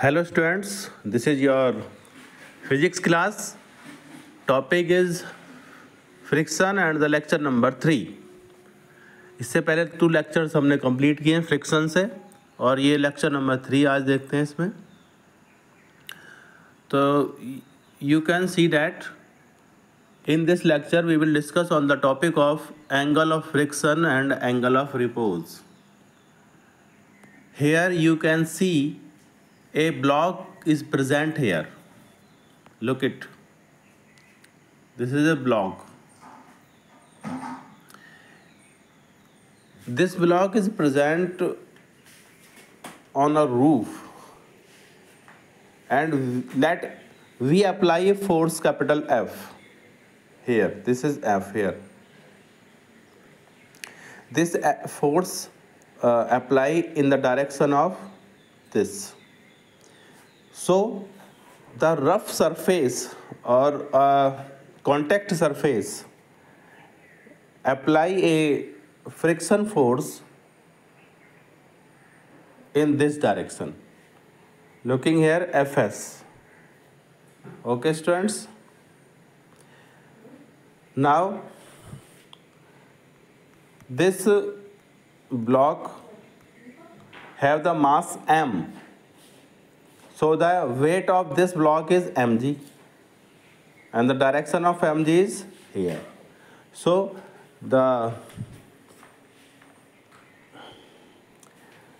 Hello students, this is your physics class. Topic is friction and the lecture number 3. इससे पहले 2 lectures हमने complete किए हैं friction से और ये लेक्चर नंबर 3 आज देखते हैं इसमें. तो you can see that in this lecture we will discuss on the topic of angle of friction and angle of repose. Here you can see a block is present here. Look it. This is a block. This block is present on a roof and let we apply a force capital F here. This is F here. This force apply in the direction of this. So the rough surface or contact surface apply a friction force in this direction. Looking here, Fs. Okay, students. Now this block have the mass m. So the weight of this block is mg and the direction of mg is here. So the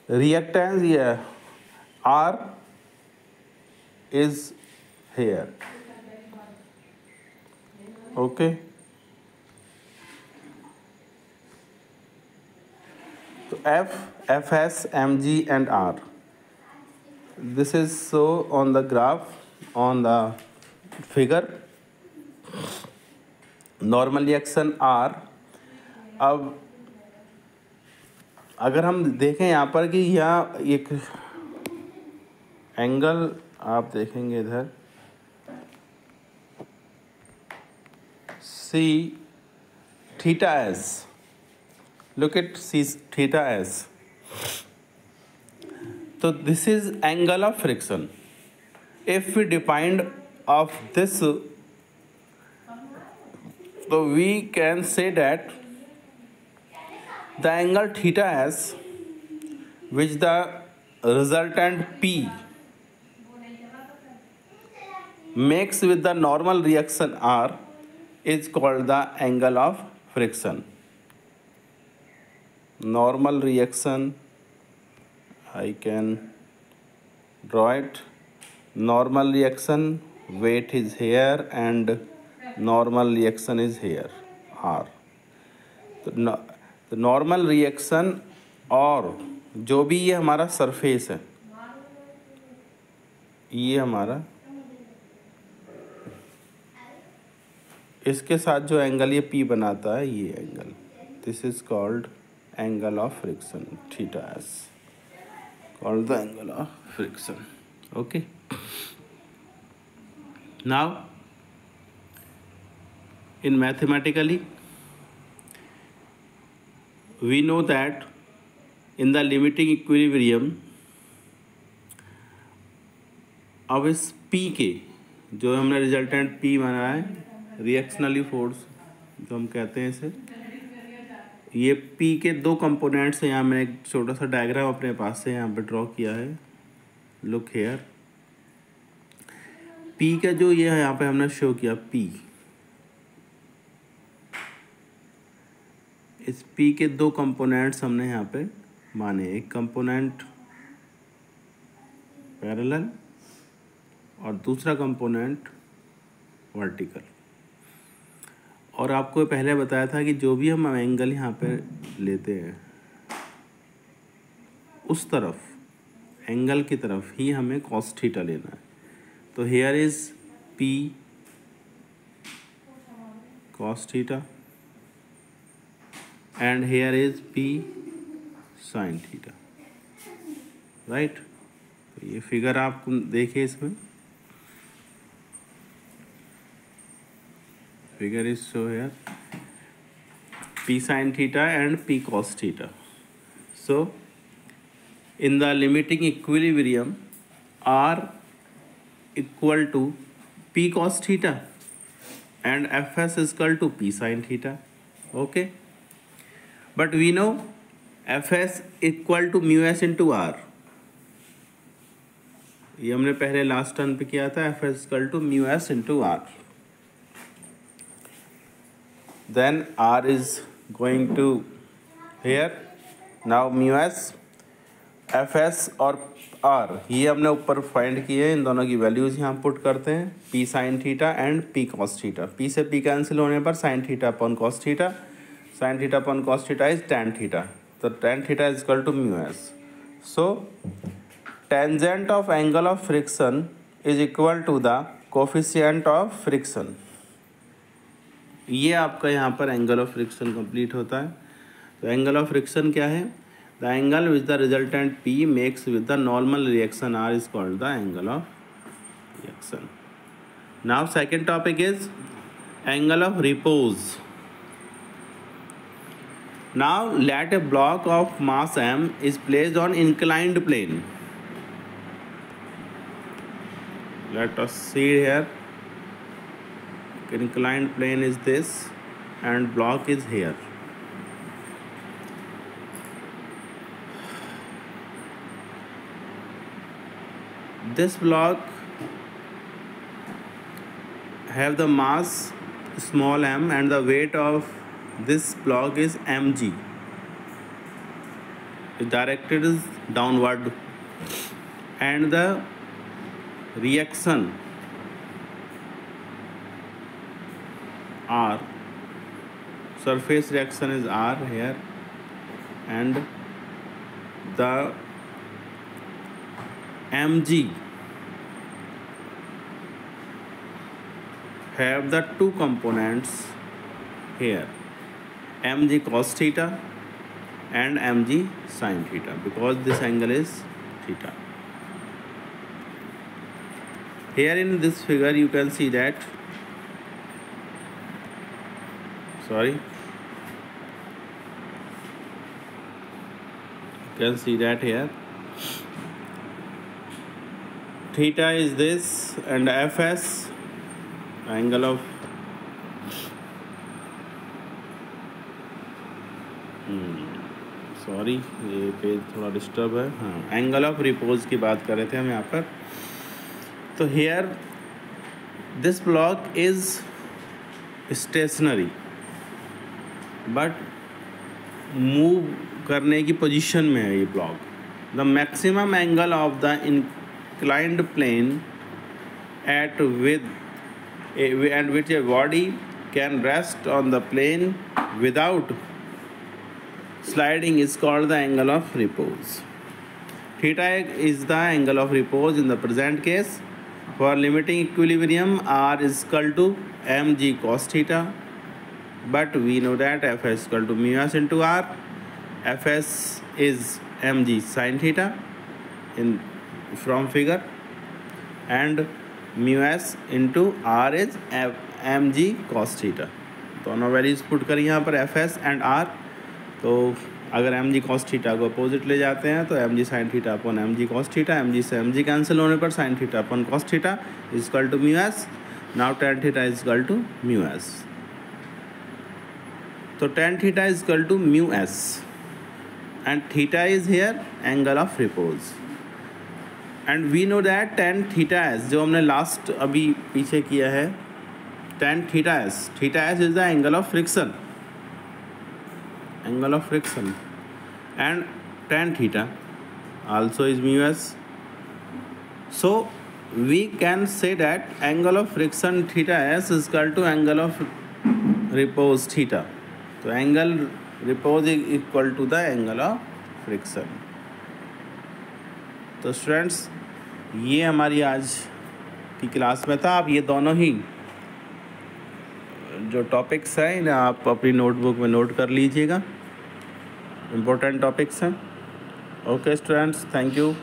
reactance here R is here. Okay. So Fs, mg and R. This is so on the graph, on the figure. Normal reaction R. अब अगर हम देखें यहाँ पर कि यहाँ एक angle आप देखेंगे इधर C theta s. Look at C theta s. So this is angle of friction. If we defined of this, so we can say that the angle theta s, which the resultant P makes with the normal reaction R, is called the angle of friction. Normal reaction, I can draw it. Normal reaction, weight is here and normal reaction is here, R. तो normal reaction और जो भी ये हमारा surface है, ये हमारा इसके साथ जो एंगल ये P बनाता है, ये angle, this is called angle of friction, theta S, called the angle of friction. Okay. Now in mathematically we know that in the limiting equilibrium, अब इस P के जो हमने रिजल्टेंट P बना है, रिएक्शनली फोर्स जो हम कहते हैं इसे, ये P के 2 कंपोनेंट्स हैं. यहाँ मैंने एक छोटा सा डायग्राम अपने पास से यहाँ पे ड्रॉ किया है. Look here. P का जो ये यहाँ पे हमने शो किया P, इस P के 2 कंपोनेंट्स हमने यहाँ पे माने. एक कंपोनेंट पैरेलल और दूसरा कंपोनेंट वर्टिकल. और आपको पहले बताया था कि जो भी हम एंगल यहाँ पे लेते हैं, उस तरफ एंगल की तरफ ही हमें कॉस थीटा लेना है. तो here is P cos theta and here is P sin theta, right? तो ये फिगर आप देखिए, इसमें figure is show here P sin theta and P cos theta. So in the limiting equilibrium, R equal to P cos theta and Fs is equal to P sin theta. Okay, but we know Fs equal to mu s into R. ये हमने पहले last turn पे किया था, Fs is equal to mu s into R. Then R is going to here. Now mu s, Fs और R ये हमने ऊपर फाइंड किए हैं, इन दोनों की वैल्यूज़ यहाँ पुट करते हैं, P sin theta and P cos theta. P से P कैंसिल होने पर sin theta upon cos theta, sin theta upon cos theta is tan theta. तो tan theta is equal to mu s. So tangent of angle of friction is equal to the coefficient of friction. ये आपका यहाँ पर angle of friction complete होता है. तो angle of friction क्या है? The angle which the resultant P makes with the normal reaction R is called the angle of reaction. Now second topic is angle of repose. Now let a block of mass M is placed on inclined plane. Let us see here. Inclined plane is this and block is here. This block have the mass small m and the weight of this block is mg. It directed is downward and the reaction R, surface reaction is R here, and the mg have the two components here, mg cos theta and mg sin theta, because this angle is theta. Here in this figure you can see that, you can see that here theta is this and Fs angle of ये page थोड़ा disturb है. हाँ, angle of repose की बात कर रहे थे हम यहाँ पर. तो here this block is stationary but move करने की पोजीशन में है ये ब्लॉक. The maximum angle of the inclined plane at with and which a body can rest on the plane without sliding is called the angle of repose. Theta is the angle of repose in the present case. For limiting equilibrium, R is equal to mg cos theta, but we know that Fs is equal to mu s into R. Fs is mg sin theta in from figure, and mu s into R is mg cos theta. दोनों values put करें यहाँ पर Fs एंड R. तो अगर M G cos theta को opposite ले जाते हैं तो M G sine theta upon M G cos theta, M G से एम जी कैंसिल होने पर sine theta upon cos theta is equal to mu S. Now tan theta is equal to mu S. तो tan theta is equal to mu S and theta is here angle of repose. And we know that tan theta S जो हमने last अभी पीछे किया है, tan theta S is the angle of friction, angle of friction, and tan theta also is mu s. So we can say that angle of friction theta s is equal to angle of repose theta. So angle repose is equal to the angle of friction. तो students ये हमारी आज की class में था. आप ये दोनों ही जो टॉपिक्स हैं इन्हें आप अपनी नोटबुक में नोट कर लीजिएगा, इम्पोर्टेंट टॉपिक्स हैं. Okay students, thank you.